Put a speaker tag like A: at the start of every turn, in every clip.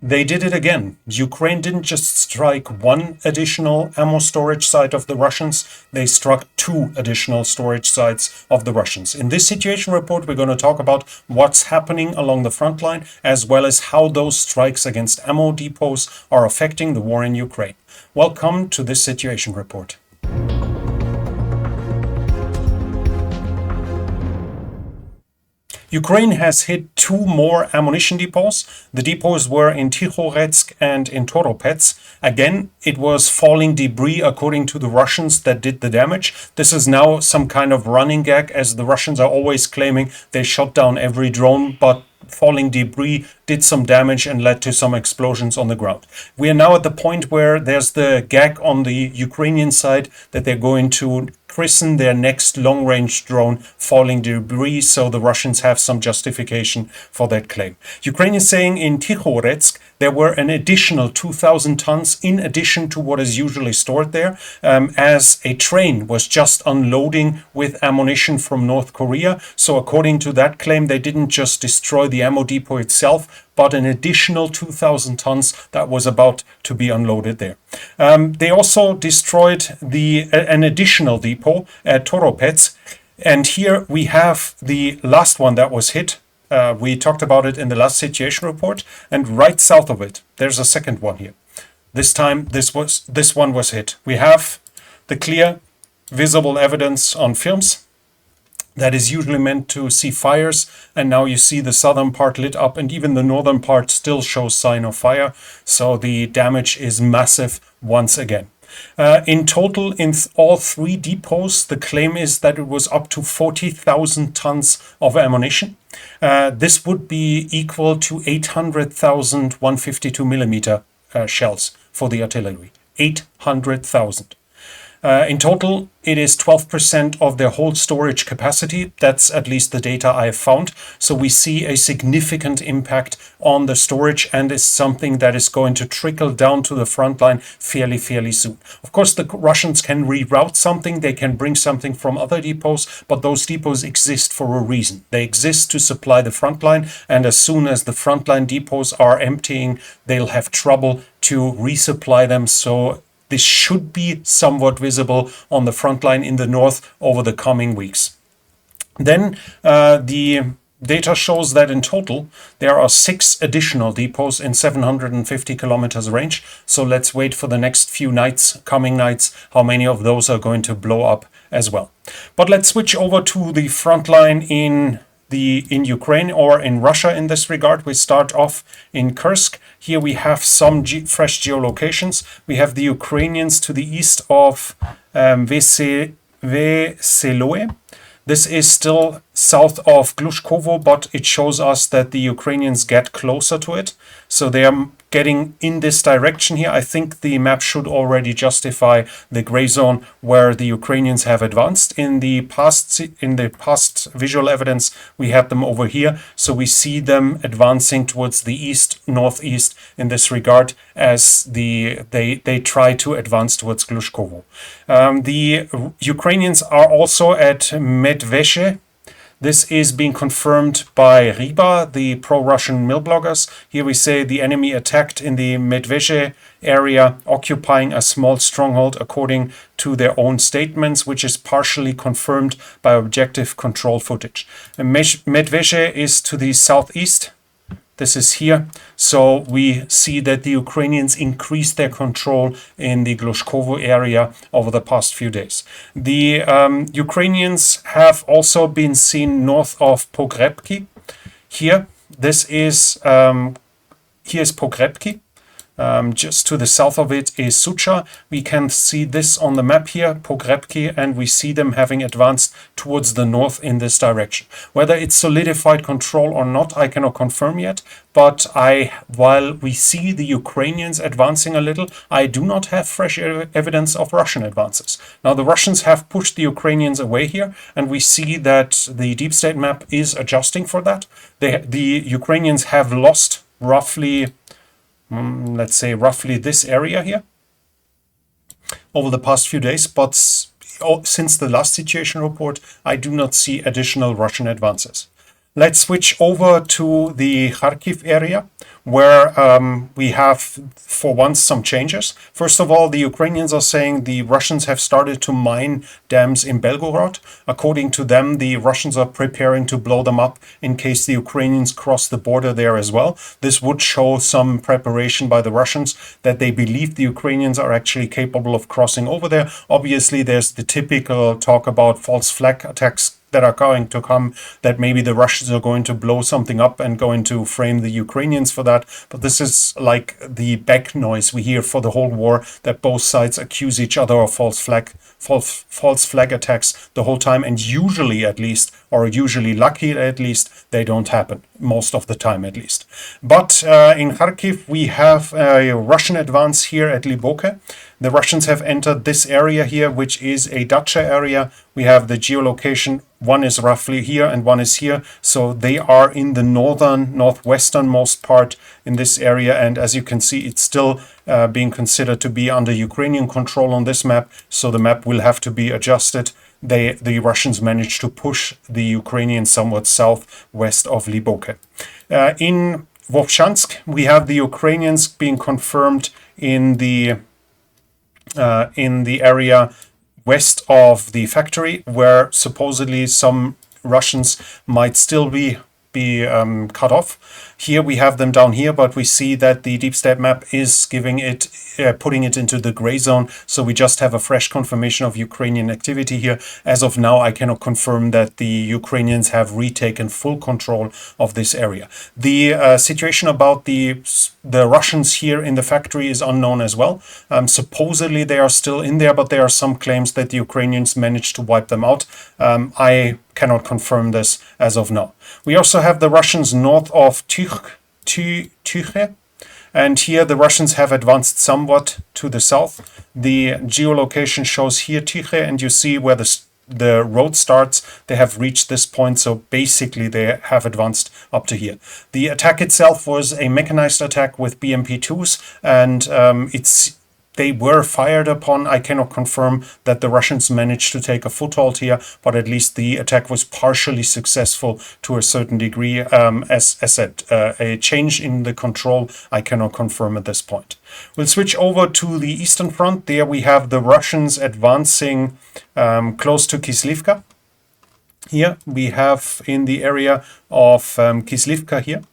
A: They did it again. Ukraine didn't just strike one additional ammo storage site of the Russians, they struck two additional storage sites of the Russians. In this situation report, we're going to talk about what's happening along the front line, as well as how those strikes against ammo depots are affecting the war in Ukraine. Welcome to this situation report. Ukraine has hit two more ammunition depots. The depots were in Tikhoretsk and in Toropets. Again, it was falling debris according to the Russians that did the damage. This is now some kind of running gag, as the Russians are always claiming they shot down every drone, but falling debris did some damage and led to some explosions on the ground. We are now at the point where there's the gag on the Ukrainian side that they're going to christen their next long-range drone falling debris, so the Russians have some justification for that claim. Ukraine is saying in Tikhoretsk there were an additional 2,000 tons in addition to what is usually stored there, as a train was just unloading with ammunition from North Korea. So according to that claim, they didn't just destroy the ammo depot itself, but an additional 2,000 tons that was about to be unloaded there. They also destroyed an additional depot at Toropets. And here we have the last one that was hit. We talked about it in the last situation report. And right south of it, there's a second one here. This time, this one was hit. We have the clear, visible evidence on films. That is usually meant to see fires, and now you see the southern part lit up, and even the northern part still shows sign of fire. So the damage is massive once again. In total, in all three depots, the claim is that it was up to 40,000 tons of ammunition. This would be equal to 800,000 152 millimeter shells for the artillery. 800,000. In total, it is 12% of their whole storage capacity. That's at least the data I have found. So we see a significant impact on the storage, and is something that is going to trickle down to the front line fairly soon. Of course, the Russians can reroute something. They can bring something from other depots, but those depots exist for a reason. They exist to supply the front line, and as soon as the frontline depots are emptying, they'll have trouble to resupply them. So this should be somewhat visible on the front line in the north over the coming weeks. Then the data shows that in total there are 6 additional depots in 750 kilometers range. So let's wait for the next few nights, coming nights, how many of those are going to blow up as well. But let's switch over to the front line in Ukraine, or in Russia in this regard. We start off in Kursk. Here we have some fresh geolocations. We have the Ukrainians to the east of Veseloe. This is still south of Glushkovo, but it shows us that the Ukrainians get closer to it. So they are getting in this direction here. I think the map should already justify the gray zone where the Ukrainians have advanced. In the past visual evidence, we have them over here. So we see them advancing towards the east, northeast in this regard, as they try to advance towards Glushkovo. The Ukrainians are also at Medveshe. This is being confirmed by Riba, the pro-Russian mill bloggers. Here we say the enemy attacked in the Medveshe area, occupying a small stronghold according to their own statements, which is partially confirmed by objective control footage. Medveshe is to the southeast. This is here. So we see that the Ukrainians increased their control in the Glushkovo area over the past few days. The Ukrainians have also been seen north of Pogrebki. Here, this is here's Pogrebki. Just to the south of it is Sucha. We can see this on the map here, Pogrebki, and we see them having advanced towards the north in this direction. Whether it's solidified control or not, I cannot confirm yet, but while we see the Ukrainians advancing a little, I do not have fresh evidence of Russian advances. Now, the Russians have pushed the Ukrainians away here, and we see that the deep state map is adjusting for that. The Ukrainians have lost roughly, let's say roughly this area here over the past few days, but since the last situation report, I do not see additional Russian advances. Let's switch over to the Kharkiv area, where we have, for once, some changes. First of all, the Ukrainians are saying the Russians have started to mine dams in Belgorod. According to them, the Russians are preparing to blow them up in case the Ukrainians cross the border there as well. This would show some preparation by the Russians that they believe the Ukrainians are actually capable of crossing over there. Obviously, there's the typical talk about false flag attacks that are going to come, that maybe the Russians are going to blow something up and going to frame the Ukrainians for that. But this is like the back noise we hear for the whole war, that both sides accuse each other of false flag attacks the whole time, and usually at least, or usually lucky at least, they don't happen, most of the time at least. But in Kharkiv we have a Russian advance here at Liboke. The Russians have entered this area here, which is a dacha area. We have the geolocation. One is roughly here and one is here. So they are in the northwesternmost part in this area. And as you can see, it's still being considered to be under Ukrainian control on this map. So the map will have to be adjusted. The Russians managed to push the Ukrainians somewhat southwest of Liboke. In Vovchansk, we have the Ukrainians being confirmed in the area west of the factory, where supposedly some Russians might still be cut off. Here we have them down here, but we see that the deep state map is giving it, putting it into the gray zone. So we just have a fresh confirmation of Ukrainian activity here. As of now, I cannot confirm that the Ukrainians have retaken full control of this area. The situation about the Russians here in the factory is unknown as well. Supposedly they are still in there, but there are some claims that the Ukrainians managed to wipe them out. I cannot confirm this as of now. We also have the Russians north of Tychy, and here the Russians have advanced somewhat to the south. The geolocation shows here Tychy, and you see where the road starts. They have reached this point, so basically they have advanced up to here. The attack itself was a mechanized attack with BMP-2s, and they were fired upon. I cannot confirm that the Russians managed to take a foothold here, but at least the attack was partially successful to a certain degree. As said, a change in the control I cannot confirm at this point. We'll switch over to the Eastern Front. There we have the Russians advancing close to Kislivka. Here we have in the area of Kislivka here.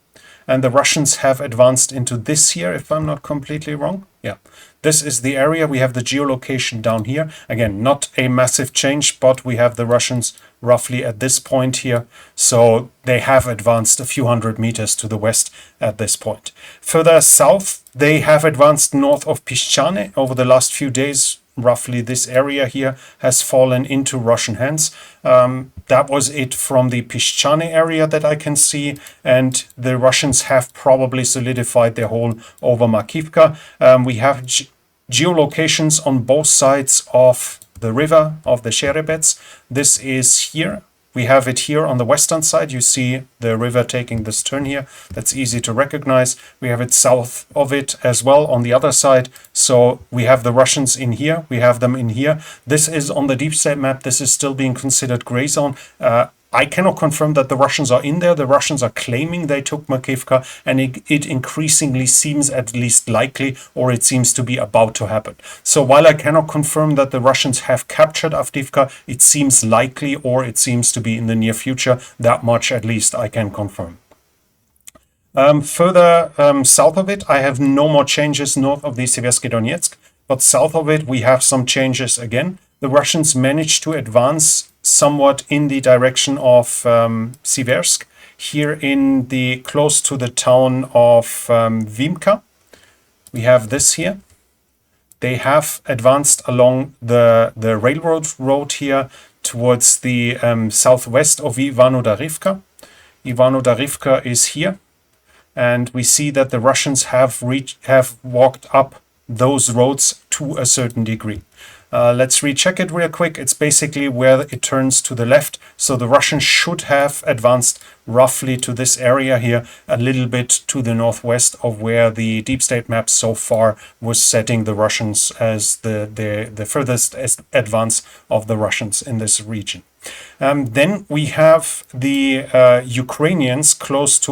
A: And the Russians have advanced into this here, if I'm not completely wrong. Yeah, this is the area. We have the geolocation down here. Again, not a massive change, but we have the Russians roughly at this point here. So they have advanced a few hundred meters to the west at this point. Further south, they have advanced north of Piszczane over the last few days. Roughly this area here has fallen into Russian hands. That was it from the Piszczane area that I can see, and the Russians have probably solidified their hold over Makivka. We have geolocations on both sides of the river of the Sherebets. This is here. We have it here on the western side. You see the river taking this turn here. That's easy to recognize. We have it south of it as well on the other side. So we have the Russians in here. We have them in here. This is on the deep state map. This is still being considered gray zone. I cannot confirm that the Russians are in there. The Russians are claiming they took Makivka, and it increasingly seems at least likely, or it seems to be about to happen. So while I cannot confirm that the Russians have captured Avdiivka, it seems likely, or it seems to be in the near future. That much at least I can confirm. Further south of it, I have no more changes north of the Seversky Donetsk, but south of it we have some changes again. The Russians managed to advance somewhat in the direction of Siversk, here in the close to the town of Vimka. We have this here. They have advanced along the railroad road here towards the southwest of Ivano-Darivka. Ivano-Darivka is here, and we see that the Russians have walked up those roads to a certain degree. Let's recheck it real quick. It's basically where it turns to the left. So the Russians should have advanced roughly to this area here, a little bit to the northwest of where the deep state map so far was setting the Russians as the furthest advance of the Russians in this region. Then we have the Ukrainians close to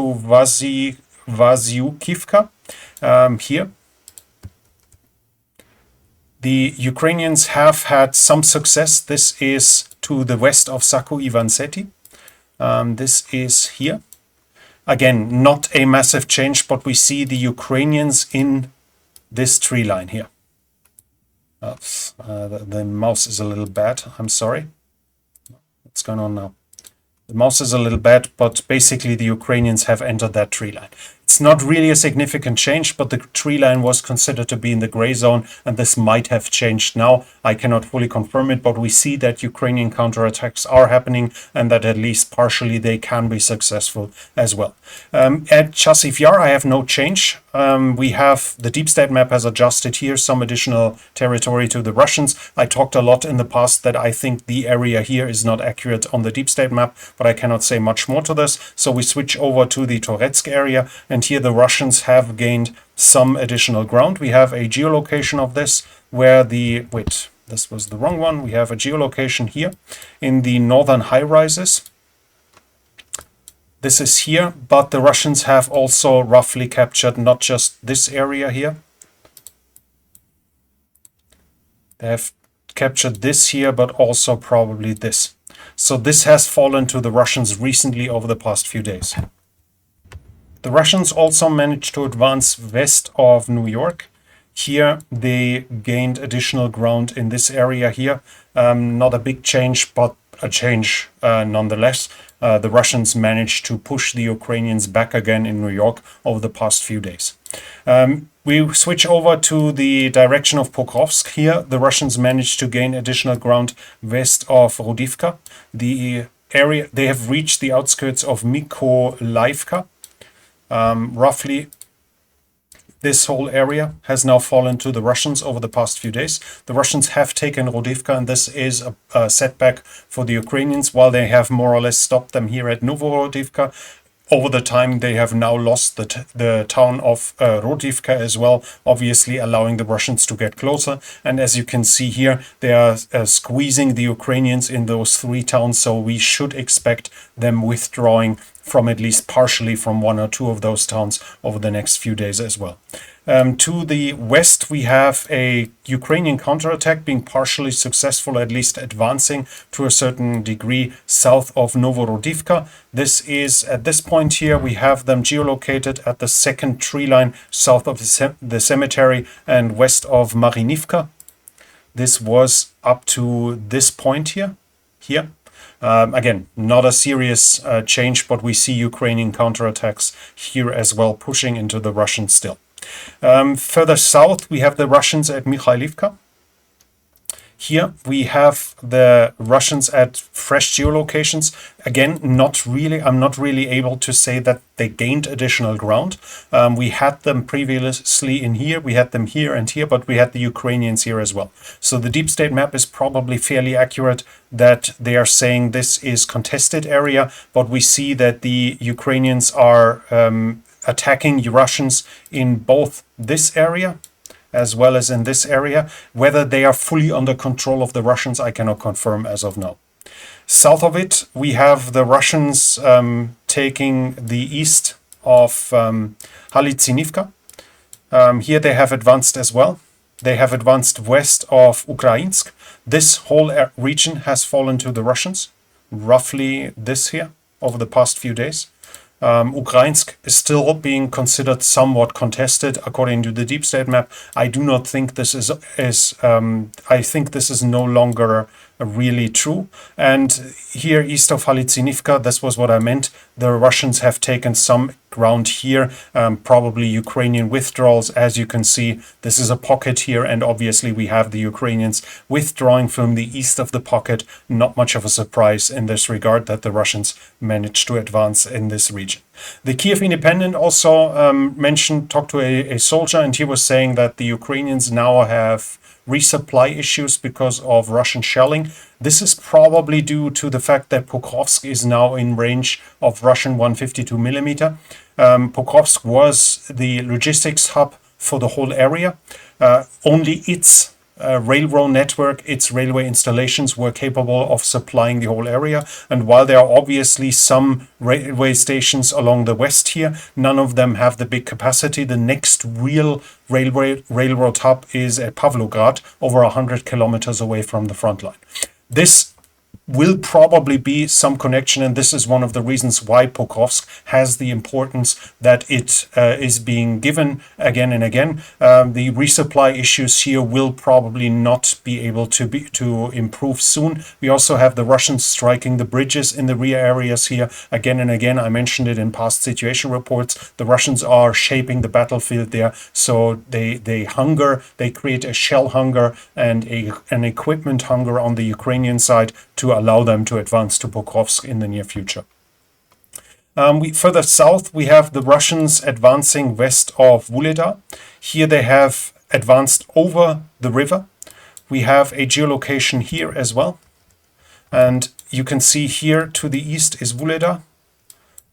A: Vasyukivka here. The Ukrainians have had some success. This is to the west of Saku-Ivanseti. This is here. Again, not a massive change, but we see the Ukrainians in this tree line here. Oops, the mouse is a little bad. I'm sorry. What's going on now? The mouse is a little bad, but basically the Ukrainians have entered that tree line. It's not really a significant change, but the tree line was considered to be in the gray zone, and this might have changed now. I cannot fully confirm it, but we see that Ukrainian counterattacks are happening and that at least partially they can be successful as well. At Chasiv Yar, I have no change. We have the deep state map has adjusted here some additional territory to the Russians. I talked a lot in the past that I think the area here is not accurate on the deep state map, but I cannot say much more to this. So we switch over to the Toretsk area, and here the Russians have gained some additional ground. We have a geolocation of this where the, wait, this was the wrong one. We have a geolocation here in the northern high rises. This is here, but the Russians have also roughly captured not just this area here. They have captured this here, but also probably this. So this has fallen to the Russians recently over the past few days. The Russians also managed to advance west of New York. Here they gained additional ground in this area here. Not a big change, but a change nonetheless. The Russians managed to push the Ukrainians back again in New York over the past few days. We switch over to the direction of Pokrovsk. Here the Russians managed to gain additional ground west of Rodivka. The area, they have reached the outskirts of Mykolaiivka. Roughly this whole area has now fallen to the Russians over the past few days. The Russians have taken Rodivka, and this is a setback for the Ukrainians, while they have more or less stopped them here at Novorodivka. Over the time, they have now lost the town of Rodivka as well, obviously allowing the Russians to get closer. And as you can see here, they are squeezing the Ukrainians in those three towns, so we should expect them withdrawing from at least partially from one or two of those towns over the next few days as well. To the west, we have a Ukrainian counterattack being partially successful, at least advancing to a certain degree south of Novorodivka. This is, at this point here, we have them geolocated at the second tree line south of the cemetery and west of Marinivka. This was up to this point here. Again, not a serious change, but we see Ukrainian counterattacks here as well, pushing into the Russians still. Further south, we have the Russians at Mikhailivka. Here we have the Russians at fresh geolocations. Again, I'm not really able to say that they gained additional ground. We had them previously in here, we had them here and here, but we had the Ukrainians here as well. So the deep state map is probably fairly accurate that they are saying this is contested area, but we see that the Ukrainians are attacking Russians in both this area as well as in this area. Whether they are fully under control of the Russians, I cannot confirm as of now. South of it, we have the Russians taking the east of Halitsinivka. Here they have advanced as well. They have advanced west of Ukrainsk. This whole region has fallen to the Russians, roughly this here, over the past few days. Ukrainsk is still being considered somewhat contested according to the deep state map. I do not think this is I think this is no longer really true. And here east of Halitsinivka, this was what I meant. The Russians have taken some ground here, probably Ukrainian withdrawals. As you can see, this is a pocket here, and obviously we have the Ukrainians withdrawing from the east of the pocket. Not much of a surprise in this regard that the Russians managed to advance in this region. The Kiev Independent also talked to a soldier, and he was saying that the Ukrainians now have resupply issues because of Russian shelling. This is probably due to the fact that Pokrovsk is now in range of Russian 152mm. Pokrovsk was the logistics hub for the whole area. Only its railroad network, its railway installations were capable of supplying the whole area. And while there are obviously some railway stations along the west here, none of them have the big capacity. The next real railroad hub is at Pavlograd, over 100 kilometers away from the front line. This will probably be some connection, and this is one of the reasons why Pokrovsk has the importance that it is being given again and again. The resupply issues here will probably not be able to improve soon. We also have the Russians striking the bridges in the rear areas here again and again. I mentioned it in past situation reports. The Russians are shaping the battlefield there, so they hunger, they create a shell hunger and an equipment hunger on the Ukrainian side to allow them to advance to Pokrovsk in the near future. Further south, we have the Russians advancing west of Vuhledar. Here they have advanced over the river. We have a geolocation here as well. And you can see here to the east is Vuhledar.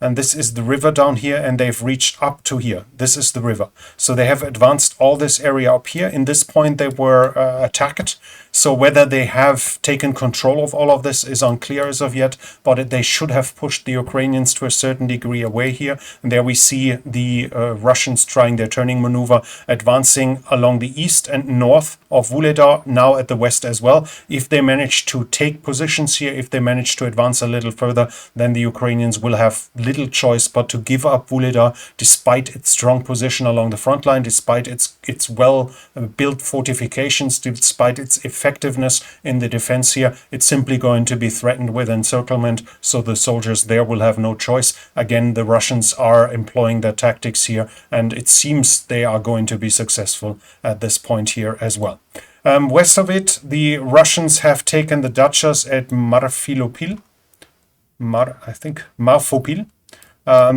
A: And this is the river down here, and they've reached up to here. This is the river. So they have advanced all this area up here. In this point, they were attacked. So whether they have taken control of all of this is unclear as of yet, but they should have pushed the Ukrainians to a certain degree away here. And there we see the Russians trying their turning maneuver, advancing along the east and north of Vuhledar, now at the west as well. If they manage to take positions here, if they manage to advance a little further, then the Ukrainians will have little choice but to give up Vuhledar, despite its strong position along the front line, despite its well-built fortifications, despite its effectiveness in the defense here. It's simply going to be threatened with encirclement, so the soldiers there will have no choice. Again, the Russians are employing their tactics here, and it seems they are going to be successful at this point here as well. West of it, the Russians have taken the dachas at Marfilopil. Marfopil.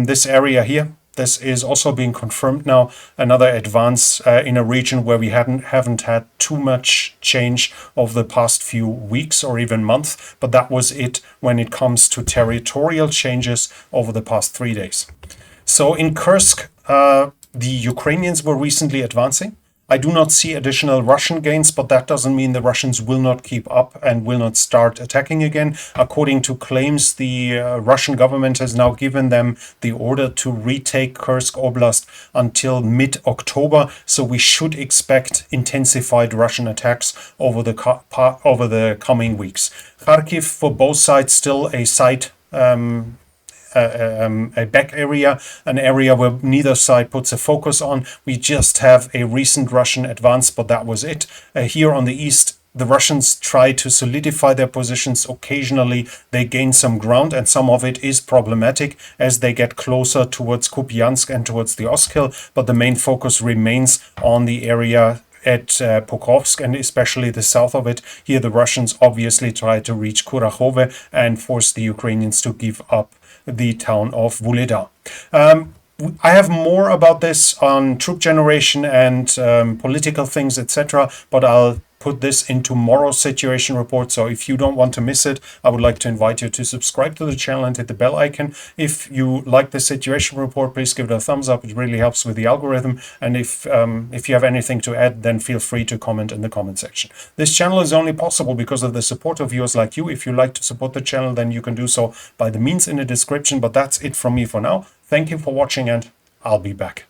A: This area here, this is also being confirmed now. Another advance in a region where we haven't had too much change over the past few weeks or even months, but that was it when it comes to territorial changes over the past 3 days. So in Kursk, the Ukrainians were recently advancing. I do not see additional Russian gains, but that doesn't mean the Russians will not keep up and will not start attacking again. According to claims, the Russian government has now given them the order to retake Kursk Oblast until mid-October, so we should expect intensified Russian attacks over the coming weeks. Kharkiv, for both sides, still a site a back area, an area where neither side puts a focus on. We just have a recent Russian advance, but that was it. Here on the east, the Russians try to solidify their positions. Occasionally they gain some ground, and some of it is problematic as they get closer towards Kupiansk and towards the Oskil, but the main focus remains on the area at Pokrovsk, and especially the south of it. Here the Russians obviously try to reach Kurakhove and force the Ukrainians to give up the town of Vuhledar. I have more about this on troop generation and political things, etc., but I'll put this in tomorrow's situation report. So if you don't want to miss it, I would like to invite you to subscribe to the channel and hit the bell icon. If you like the situation report, please give it a thumbs up. It really helps with the algorithm. And if you have anything to add, then feel free to comment in the comment section. This channel is only possible because of the support of viewers like you. If you like to support the channel, then you can do so by the means in the description. But that's it from me for now. Thank you for watching, and I'll be back.